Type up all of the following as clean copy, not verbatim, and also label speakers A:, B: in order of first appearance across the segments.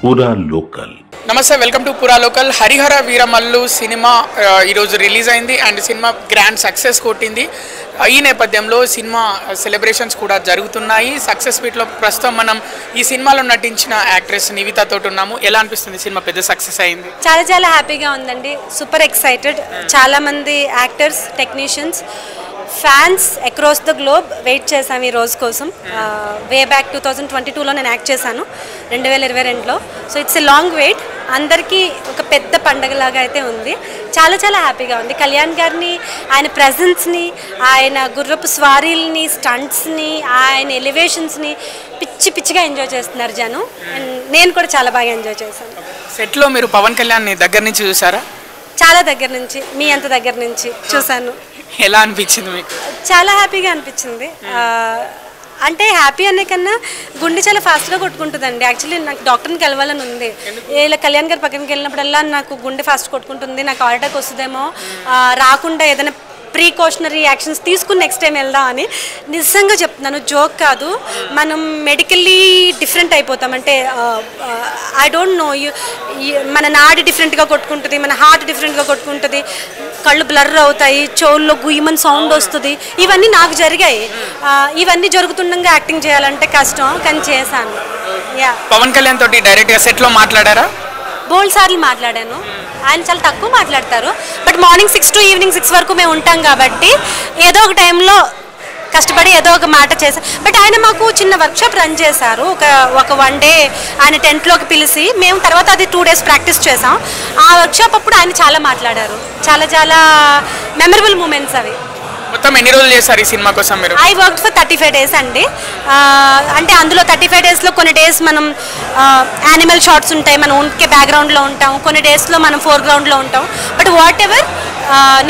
A: పూరా లోకల్.
B: నమస్తే, welcome to పూరా లోకల్. హరిహర వీరమల్లు సినిమా ఈరోజు రిలీజ్ అయింది అండ్ సినిమా గ్రాండ్ సక్సెస్ కొట్టింది. ఈ నేపథ్యంలో సినిమా సెలబ్రేషన్స్ కూడా జరుగుతున్నాయి. సక్సెస్ మీట్లో ప్రస్తుతం మనం ఈ సినిమాలో నటించిన యాక్ట్రెస్ నివిత తోటి ఉన్నాము. ఎలా అనిపిస్తుంది? సినిమా పెద్ద సక్సెస్ అయింది.
C: చాలా చాలా హ్యాపీగా ఉందండి. Super excited. చాలా మంది actors, technicians, fans across the globe wait చేశాము ఈ రోజు కోసం. వే బ్యాక్ 2022లో నేను యాక్ట్ చేశాను, 2022లో. So it's a long wait. అందరికీ ఒక పెద్ద పండగలాగా అయితే ఉంది. చాలా చాలా హ్యాపీగా ఉంది. కళ్యాణ్ గారిని, ఆయన ప్రెజెన్స్ని, ఆయన గుర్రపు స్వారీల్ని, స్టంట్స్ని, ఆయన ఎలివేషన్స్ని పిచ్చిగా ఎంజాయ్ చేస్తున్నారు జనం. అండ్ నేను కూడా చాలా బాగా ఎంజాయ్ చేశాను.
B: సెట్లో మీరు పవన్ కళ్యాణ్ని దగ్గర నుంచి చూసారా?
C: చాలా దగ్గర నుంచి, మీ అంత దగ్గర నుంచి చూశాను.
B: ఎలా అనిపించింది మీకు?
C: చాలా హ్యాపీగా అనిపించింది. అంటే హ్యాపీ అనే కన్నా గుండె చాలా ఫాస్ట్గా కొట్టుకుంటుందండి. యాక్చువల్లీ నాకు డాక్టర్ని కలవాలని ఉంది. ఇలా కళ్యాణ్ గారి పక్కనకి వెళ్ళినప్పుడల్లా నాకు గుండె ఫాస్ట్ కొట్టుకుంటుంది, నాకు హార్ట్ అటాక్ వస్తుందేమో, రాకుండా ఏదైనా ప్రీకాషనరీ యాక్షన్స్ తీసుకుని నెక్స్ట్ టైం వెళ్దాం అని. నిజంగా చెప్తున్నాను, జోక్ కాదు. మనం మెడికల్లీ డిఫరెంట్ అయిపోతాం. అంటే ఐ డోంట్ నో, మన నాడి డిఫరెంట్గా కొట్టుకుంటుంది, మన హార్ట్ డిఫరెంట్గా కొట్టుకుంటుంది, కళ్ళు బ్లర్ అవుతాయి, చెవుల్లో గుయ్యమని సౌండ్ వస్తుంది. ఇవన్నీ నాకు జరిగాయి. ఇవన్నీ జరుగుతుండగా యాక్టింగ్ చేయాలంటే కష్టం, కానీ చేశాను. యా.
B: పవన్ కళ్యాణ్ తోటి డైరెక్ట్గా సెట్లో మాట్లాడారా?
C: బోల్డ్ సార్లు మాట్లాడాను. ఆయన చాలా తక్కువ మాట్లాడతారు. బట్ మార్నింగ్ 6 to ఈవినింగ్ 6 వరకు మేము ఉంటాం కాబట్టి ఏదో ఒక టైంలో కష్టపడి ఏదో ఒక మాట చేశారు. బట్ ఆయన మాకు చిన్న వర్క్షాప్ రన్ చేశారు. ఒక 1 డే ఆయన టెంట్లోకి పిలిచి మేము తర్వాత అది 2 days ప్రాక్టీస్ చేసాం. ఆ వర్క్షాప్ అప్పుడు ఆయన చాలా మాట్లాడారు. చాలా చాలా మెమరబుల్ మూమెంట్స్ అవి.
B: మొత్తం ఎన్ని రోజులు చేశారు ఈ సినిమా కోసం మీరు?
C: ఐ వర్క్ ఫర్ 35 days అండి. అంటే అందులో 35 daysలో కొన్ని డేస్ మనం యానిమల్ షాట్స్ ఉంటాయి, మనం ఉంటే బ్యాక్గ్రౌండ్లో ఉంటాం, కొన్ని డేస్లో మనం ఫోర్గ్రౌండ్లో ఉంటాం. బట్ వాట్ ఎవర్,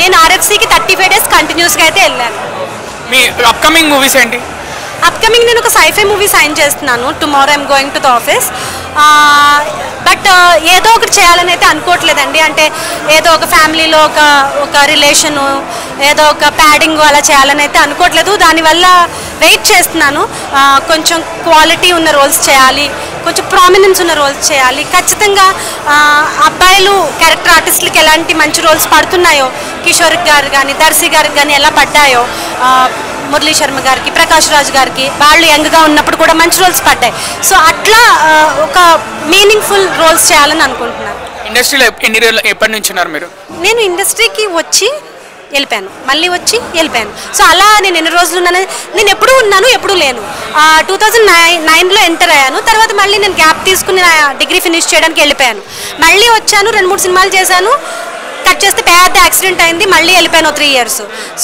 C: నేను RFCకి 35 days కంటిన్యూస్గా అయితే వెళ్ళాను.
B: మీ అప్కమింగ్ మూవీస్ ఏంటి?
C: అప్కమింగ్ నేను ఒక సైఫై మూవీ సైన్ చేస్తున్నాను. Tomorrow I'm going to the office. But ఏదో ఒకటి చేయాలని అయితే అనుకోవట్లేదండి. అంటే ఏదో ఒక ఫ్యామిలీలో ఒక రిలేషను, ఏదో ఒక ప్యాడింగ్ అలా చేయాలని అయితే అనుకోవట్లేదు. దానివల్ల వెయిట్ చేస్తున్నాను. కొంచెం క్వాలిటీ ఉన్న రోల్స్ చేయాలి, కొంచెం ప్రామినెన్స్ ఉన్న రోల్స్ చేయాలి. ఖచ్చితంగా అబ్బాయిలు క్యారెక్టర్ ఆర్టిస్టులకి ఎలాంటి మంచి రోల్స్ పడుతున్నాయో, కిషోర్ గారు కానీ, దర్శి గారికి కానీ ఎలా పడ్డాయో, మురళీ శర్మ గారికి, ప్రకాష్ రాజ్ గారికి, వాళ్ళు యంగ్గా ఉన్నప్పుడు కూడా మంచి రోల్స్ పడ్డాయి. సో అట్లా ఒక మీనింగ్ఫుల్ రోల్స్ చేయాలని అనుకుంటున్నాను.
B: ఇండస్ట్రీలో ఎప్పటి నుంచి ఉన్నారు మీరు?
C: నేను ఇండస్ట్రీకి వచ్చి వెళ్ళిపోయాను, మళ్ళీ వచ్చి వెళ్ళిపోయాను. సో అలా నేను ఎన్ని రోజులు ఉన్నాను? నేను ఎప్పుడూ ఉన్నాను, ఎప్పుడూ లేను. 2009లో ఎంటర్ అయ్యాను. తర్వాత మళ్ళీ నేను గ్యాప్ తీసుకుని నా డిగ్రీ ఫినిష్ చేయడానికి వెళ్ళిపోయాను. మళ్ళీ వచ్చాను, 2-3 సినిమాలు చేశాను. కట్ చేస్తే పెద్ద యాక్సిడెంట్ అయింది, మళ్ళీ వెళ్ళిపోయాను 3 years.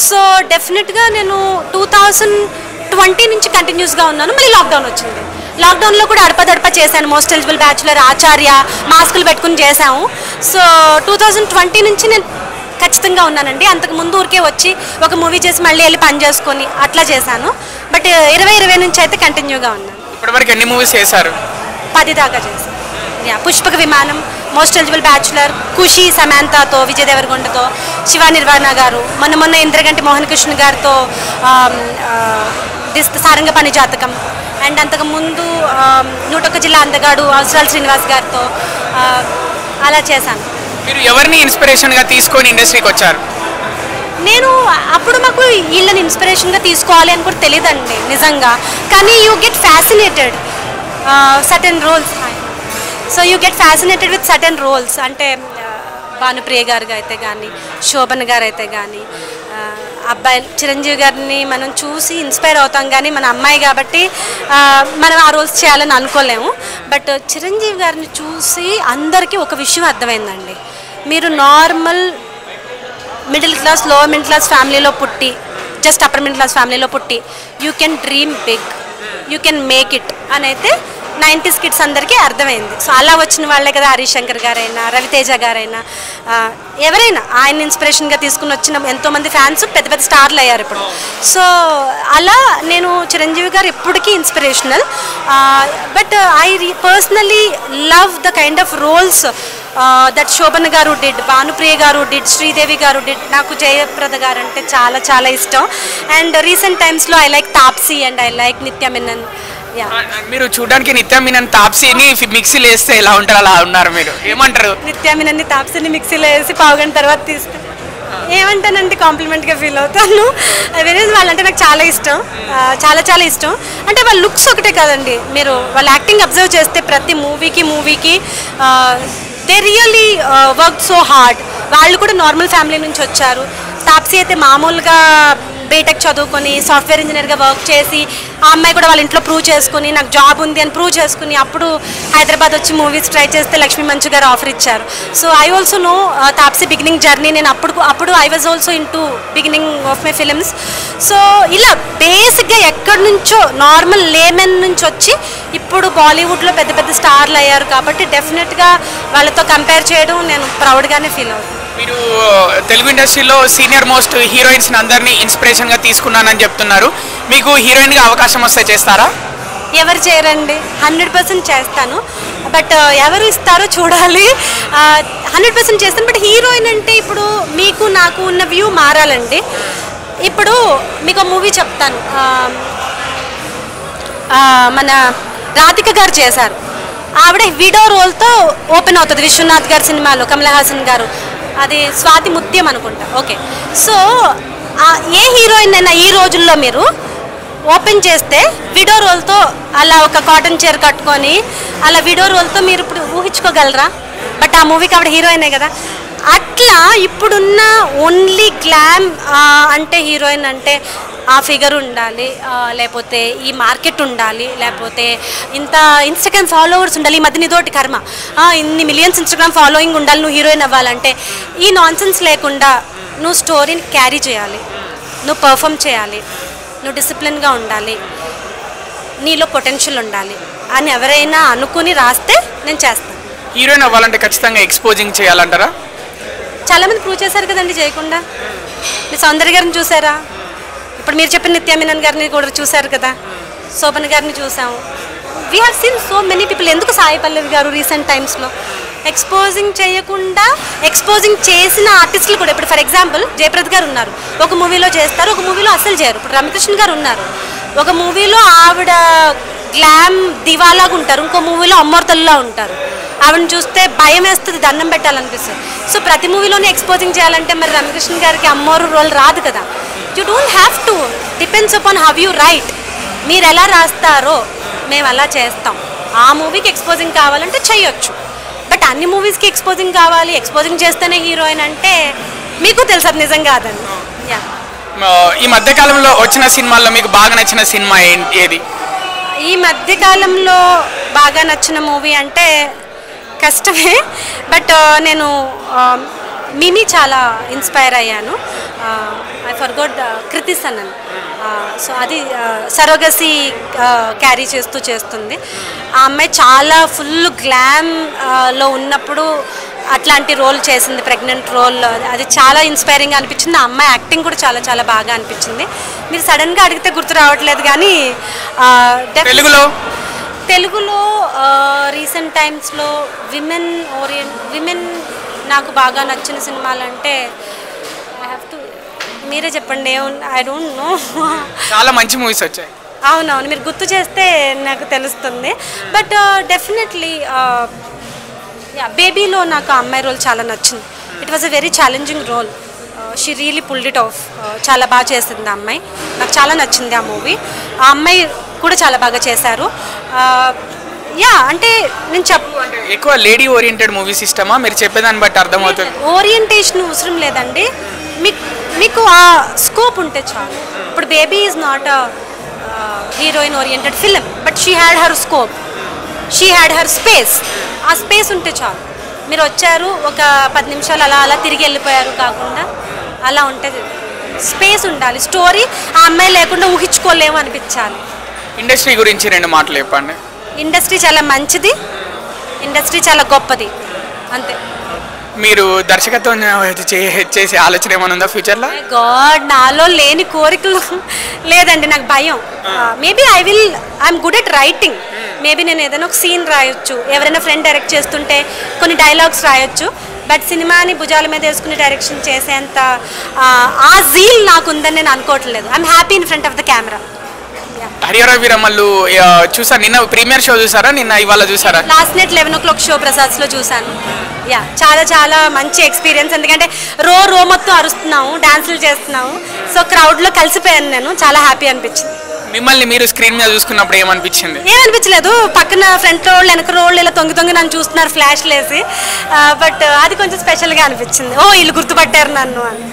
C: సో డెఫినెట్గా నేను 2020 నుంచి కంటిన్యూస్గా ఉన్నాను. మళ్ళీ లాక్డౌన్ వచ్చింది. లాక్డౌన్లో కూడా అడపదడప చేశాను. మోస్ట్ ఎలిజిబుల్ బ్యాచులర్, ఆచార్య, మాస్కులు పెట్టుకుని చేశాము. సో 2020 నుంచి నేను ఖచ్చితంగా ఉన్నానండి. అంతకుముందు ఊరికే వచ్చి ఒక మూవీ చేసి మళ్ళీ వెళ్ళి పని చేసుకొని అట్లా చేశాను. బట్ 2020 నుంచి అయితే కంటిన్యూగా ఉన్నాను.
B: ఇప్పటివరకు ఎన్ని మూవీస్ చేశారు?
C: 10 దాకా చేశాను. పుష్పక విమానం, మోస్ట్ ఎలిజిబుల్ బ్యాచులర్, ఖుషి సమాంతతో, విజయ్ దేవరకొండతో, శివ నిర్వాణ గారు, మొన్న ఇంద్రగంటి మోహన్ కృష్ణ గారితో సారంగపాణి జాతకం, అండ్ అంతకుముందు 101 జిల్లా అందగాడు అవసరాల శ్రీనివాస్ గారితో అలా చేశాను.
B: మీరు ఎవరిని ఇన్స్పిరేషన్గా తీసుకొని ఇండస్ట్రీకి వచ్చారు?
C: నేను అప్పుడు మాకు వీళ్ళని ఇన్స్పిరేషన్గా తీసుకోవాలి అని కూడా తెలియదండి నిజంగా. కానీ you get fascinated certain roles. So you get fascinated with certain roles. అంటే భానుప్రియ గారు అయితే కానీ, శోభన్ గారు అయితే కానీ, అబ్బాయి చిరంజీవి గారిని మనం చూసి ఇన్స్పైర్ అవుతాం. కానీ మన అమ్మాయి కాబట్టి మనం ఆ రోల్స్ చేయాలని అనుకోలేము. బట్ చిరంజీవి గారిని చూసి అందరికీ ఒక విషయం అర్థమైందండి. మీరు normal middle class, lower middle class ఫ్యామిలీలో పుట్టి, జస్ట్ అప్పర్ మిడిల్ క్లాస్ ఫ్యామిలీలో పుట్టి, you can dream big, you can make it అని అయితే 90s కిడ్స్ అందరికీ అర్థమైంది. సో అలా వచ్చిన వాళ్ళే కదా హరీష్ శంకర్ గారైనా, రవితేజ గారైనా, ఎవరైనా ఆయన ఇన్స్పిరేషన్గా తీసుకుని వచ్చిన ఎంతోమంది ఫ్యాన్స్ పెద్ద పెద్ద స్టార్లు అయ్యారు ఇప్పుడు. సో అలా నేను చిరంజీవి గారు ఎప్పటికీ inspirational. But I personally love the kind of roles that Shobhan గారు డిడ్, భానుప్రియ గారు డిడ్, శ్రీదేవి గారు డిడ్. నాకు జయప్రద గారు అంటే చాలా చాలా ఇష్టం. అండ్ రీసెంట్ టైమ్స్లో I like Taapsee and I like నిత్య మెనన్. యా.
B: మీరు చూడడానికి నిత్య మీనన్ తాప్సీని మిక్సీలో వేస్తే ఎలా ఉంటారు అలా ఉన్నారు మీరు, ఏమంటారు?
C: నిత్యామినన్ని తాప్సిని మిక్సీలో వేసి పావుగంట తర్వాత తీస్తే ఏమంటానంటే కాంప్లిమెంట్గా ఫీల్ అవుతాను. వేరేది వాళ్ళంటే నాకు చాలా ఇష్టం, చాలా చాలా ఇష్టం. అంటే వాళ్ళ లుక్స్ ఒకటే కాదండి, మీరు వాళ్ళ యాక్టింగ్ అబ్జర్వ్ చేస్తే ప్రతి మూవీకి they really work so hard. వాళ్ళు కూడా నార్మల్ ఫ్యామిలీ నుంచి వచ్చారు. తాప్సీ అయితే మామూలుగా బీటెక్ చదువుకొని సాఫ్ట్వేర్ ఇంజనీర్గా వర్క్ చేసి, ఆ అమ్మాయి కూడా వాళ్ళ ఇంట్లో ప్రూవ్ చేసుకుని నాకు జాబ్ ఉంది అని ప్రూవ్ చేసుకుని అప్పుడు హైదరాబాద్ వచ్చి మూవీస్ ట్రై చేస్తే లక్ష్మీ మంచు గారు ఆఫర్ ఇచ్చారు. So I also know Taapsee beginning journey. నేను అప్పుడు I was also in to beginning of my films. So ఇలా బేసిక్గా ఎక్కడి నుంచో నార్మల్ లేమెన్ నుంచి వచ్చి ఇప్పుడు బాలీవుడ్లో పెద్ద పెద్ద స్టార్లు అయ్యారు. కాబట్టి డెఫినెట్గా వాళ్ళతో కంపేర్ చేయడం నేను ప్రౌడ్గానే ఫీల్ అవుతాను.
B: మీరు తెలుగు ఇండస్ట్రీలో సీనియర్ మోస్ట్ హీరోయిన్స్ అందరినీ ఇన్స్పిరేషన్గా తీసుకున్నానని చెప్తున్నారు. మీకు హీరోయిన్గా అవకాశం వస్తే చేస్తారా?
C: ఎవరు చేయరండి, 100% చేస్తాను. బట్ ఎవరు ఇస్తారో చూడాలి. 100% చేస్తాను. బట్ హీరోయిన్ అంటే ఇప్పుడు మీకు నాకు ఉన్న వ్యూ మారాలండి. ఇప్పుడు మీకు మూవీ చెప్తాను, మన రాధిక గారు చేశారు. ఆవిడ విడో రోల్తో ఓపెన్ అవుతుంది విశ్వనాథ్ గారి సినిమాలో, కమల్ హాసన్ గారు. అది స్వాతి ముత్యం అనుకుంటా. ఓకే, సో ఏ హీరోయిన్ అయినా ఈ రోజుల్లో మీరు ఓపెన్ చేస్తే విడో రోల్తో అలా ఒక కాటన్ చీర కట్టుకొని అలా విడో రోల్తో మీరు ఇప్పుడు ఊహించుకోగలరా? బట్ ఆ మూవీకి ఆవిడ హీరోయినే కదా. అట్లా ఇప్పుడున్న ఓన్లీ గ్లామ్ అంటే హీరోయిన్ అంటే ఆ ఫిగర్ ఉండాలి, లేకపోతే ఈ మార్కెట్ ఉండాలి, లేకపోతే ఇంత ఇన్స్టాగ్రామ్ ఫాలోవర్స్ ఉండాలి. ఈ మధ్య ఇదోటి కర్మ, ఇన్ని మిలియన్స్ ఇన్స్టాగ్రామ్ ఫాలోయింగ్ ఉండాలి నువ్వు హీరోయిన్ అవ్వాలంటే. ఈ నాన్సెన్స్ లేకుండా నువ్వు స్టోరీని క్యారీ చేయాలి, నువ్వు పర్ఫామ్ చేయాలి, నువ్వు డిసిప్లిన్గా ఉండాలి, నీలో పొటెన్షియల్ ఉండాలి అని ఎవరైనా అనుకుని రాస్తే నేను చేస్తాను.
B: హీరోయిన్ అవ్వాలంటే ఖచ్చితంగా ఎక్స్పోజింగ్ చేయాలంటారా?
C: చాలామంది ప్రూవ్ చేశారు కదండి చేయకుండా. మీరు సౌందర్య గారిని చూసారా? ఇప్పుడు మీరు చెప్పిన నిత్య మీనన్ గారిని కూడా చూశారు కదా, శోభన్ గారిని చూసాము. We have seen so many people. ఎందుకు సాయి పల్లవి గారు రీసెంట్ టైమ్స్లో ఎక్స్పోజింగ్ చేయకుండా ఎక్స్పోజింగ్ చేసిన ఆర్టిస్టులు కూడా, ఇప్పుడు ఫర్ ఎగ్జాంపుల్ జయప్రద గారు ఉన్నారు, ఒక మూవీలో చేస్తారు, ఒక మూవీలో అస్సలు చేయరు. ఇప్పుడు రమ్యకృష్ణ గారు ఉన్నారు, ఒక మూవీలో ఆవిడ గ్లామ్ దివాలాగా ఉంటారు, ఇంకో మూవీలో అమ్మోర్తల్లా ఉంటారు. ఆవిడని చూస్తే భయం వేస్తుంది, దండం పెట్టాలనిపిస్తుంది. సో ప్రతి మూవీలోనే ఎక్స్పోజింగ్ చేయాలంటే మరి రమ్యకృష్ణ గారికి అమ్మోరు రోల్ రాదు కదా. You don't have to, depends upon how you right. మీరు ఎలా రాస్తారో మేము అలా చేస్తాం. ఆ మూవీకి ఎక్స్పోజింగ్ కావాలంటే చేయొచ్చు. బట్ అన్ని మూవీస్కి ఎక్స్పోజింగ్ కావాలి, ఎక్స్పోజింగ్ చేస్తేనే హీరోయిన్ అంటే మీకు తెలుసు అది నిజం కాదండి. యా,
B: ఈ మధ్యకాలంలో వచ్చిన సినిమాల్లో మీకు బాగా నచ్చిన సినిమా ఏది?
C: ఈ మధ్యకాలంలో బాగా నచ్చిన మూవీ అంటే కష్టమే. బట్ నేను మిమి చాలా ఇన్స్పైర్ అయ్యాను. I forgot Kriti Sanon. So అది సరోగసి క్యారీ చేస్తుంది. ఆ అమ్మాయి చాలా ఫుల్ గ్లామ్లో ఉన్నప్పుడు అట్లాంటి రోల్ చేసింది, ప్రెగ్నెంట్ రోల్. అది చాలా ఇన్స్పైరింగ్గా అనిపించింది. ఆ అమ్మాయి యాక్టింగ్ కూడా చాలా చాలా బాగా అనిపించింది. మీరు సడన్గా అడిగితే గుర్తు రావట్లేదు కానీ తెలుగులో రీసెంట్ టైమ్స్లో విమెన్ నాకు బాగా నచ్చిన సినిమాలంటే ఐ హ్యావ్ టు, మీరే చెప్పండి. ఐ డోంట్ నో,
B: చాలా మంచి మూవీస్ వచ్చాయి.
C: అవునవును, మీరు గుర్తు చేస్తే నాకు తెలుస్తుంది. బట్ డెఫినెట్లీ బేబీలో నాకు ఆ అమ్మాయి రోల్ చాలా నచ్చింది. It was a very challenging role. She really pulled it off. చాలా బాగా చేసింది ఆ అమ్మాయి, నాకు చాలా నచ్చింది ఆ మూవీ. ఆ అమ్మాయి కూడా చాలా బాగా చేశారు. యా, అంటే నేను
B: ఎక్కువ లేడీ ఓరియంటెడ్ మూవీస్ ఇష్టమా? మీరు చెప్పేదాన్ని బట్టి అర్థమవుతుంది.
C: ఓరియంటేషన్ అవసరం లేదండి, మీకు ఆ స్కోప్ ఉంటే చాలు. ఇప్పుడు baby is not a heroine oriented film, but she had her scope, she had her space. ఆ స్పేస్ ఉంటే చాలు. మీరు వచ్చారు, ఒక 10 నిమిషాలు అలా తిరిగి వెళ్ళిపోయారు కాకుండా అలా ఉంటుంది. స్పేస్ ఉండాలి. స్టోరీ ఆ అమ్మాయి లేకుండా ఊహించుకోలేము అనిపించాలి.
B: ఇండస్ట్రీ గురించి 2 మాటలు చెప్పండి.
C: ఇండస్ట్రీ చాలా మంచిది, ఇండస్ట్రీ చాలా గొప్పది, అంతే.
B: మీరు దర్శకత్వం చేసే ఆలోచన ఏమైనా ఉందా ఫ్యూచర్లో?
C: గాడ్, నాలో లేని కోరికలు లేదండి, నాకు భయం. Maybe I'm good at writing. Maybe నేను ఏదైనా ఒక సీన్ రాయొచ్చు, ఎవరైనా ఫ్రెండ్ డైరెక్ట్ చేస్తుంటే కొన్ని డైలాగ్స్ రాయొచ్చు. బట్ సినిమాని భుజాల మీద వేసుకుని డైరెక్షన్ చేసేంత ఆ జీల్ నాకు ఉందని నేను అనుకోవట్లేదు. I'm happy in front of the camera.
B: Harihara Veeramallu చూసా, నిన్న ప్రీమియర్ షో చూసారా, నిన్న ఇవాళ చూసారా?
C: లాస్ట్ నైట్ 11 o'clock షో ప్రసాద్స్లో చూశాను. యా, చాలా చాలా మంచి ఎక్స్పీరియన్స్. ఎందుకంటే రో మొత్తం అరుస్తున్నాము, డాన్సులు చేస్తున్నాము. సో క్రౌడ్లో కలిసిపోయాను నేను, చాలా హ్యాపీ అనిపించింది.
B: మిమ్మల్ని మీరు స్క్రీన్ మీద చూసుకున్నప్పుడు ఏమనిపించింది?
C: ఏమనిపించలేదు, పక్కన ఫ్రంట్ రోళ్ళు వెనక రోళ్ళు ఇలా తొంగి నన్ను చూస్తున్నారు ఫ్లాష్లు వేసి. బట్ అది కొంచెం స్పెషల్గా అనిపించింది. ఓ వీళ్ళు గుర్తుపట్టారు నన్ను అని.